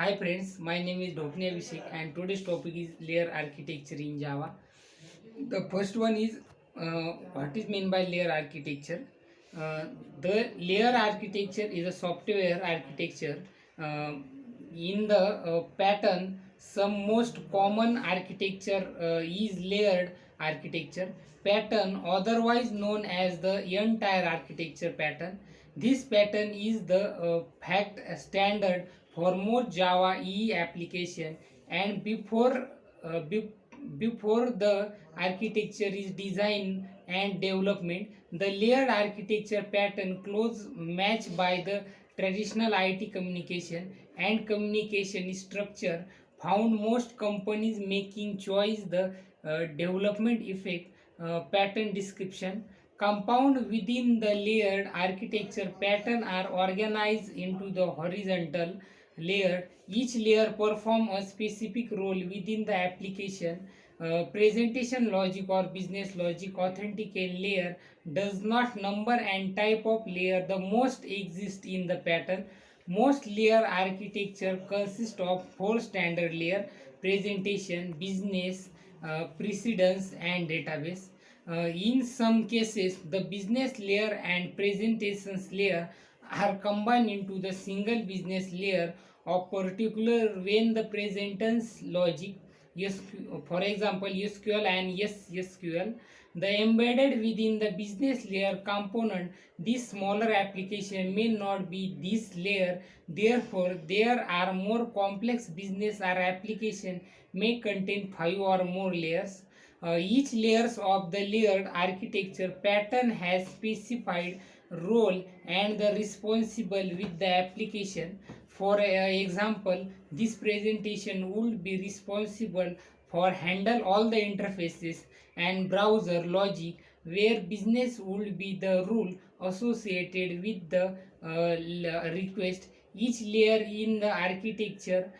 Hi friends, my name is Dhopne Abhishek and today's topic is layer architecture in Java. The first one is what is meant by layer architecture. Uh, the layer architecture is a software architecture. Uh, in the pattern, some most common architecture is layered architecture pattern, otherwise known as the entire architecture pattern. This pattern is the fact standard for most Java EE application, and before the architecture is design and development, the layered architecture pattern close match by the traditional IT communication and communication structure found most companies making choice the development effect pattern description compound within the layered architecture pattern are organized into the horizontal layer. Each layer perform a specific role within the application. Presentation logic or business logic authenticate layer does not number and type of layer the most exist in the pattern. Most layer architecture consists of four standard layer: presentation, business, precedence, and database. In some cases, the business layer and presentations layer are combined into the single business layer of particular when the presentance logic, yes, for example SQL and SQL, the embedded within the business layer component. This smaller application may not be this layer, therefore there are more complex business or application may contain 5 or more layers. Each layers of the layered architecture pattern has specified role and the responsible with the application. For example, this presentation would be responsible for handle all the interfaces and browser logic, where business would be the rule associated with the request. Each layer in the architecture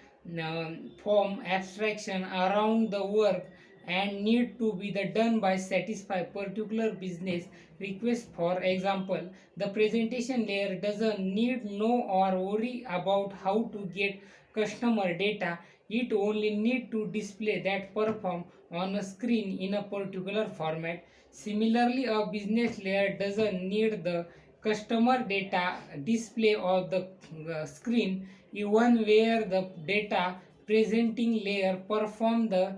form abstraction around the work and need to be the done by satisfy particular business request. For example, the presentation layer doesn't need know or worry about how to get customer data. It only need to display that perform on a screen in a particular format. Similarly, a business layer doesn't need the customer data display on the screen, even where the data presenting layer perform the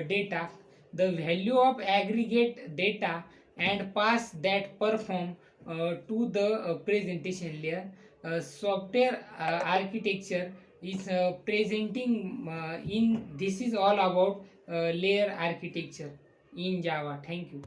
data, the value of aggregate data and pass that perform to the presentation layer. Software architecture is presenting in this is all about layer architecture in Java. Thank you.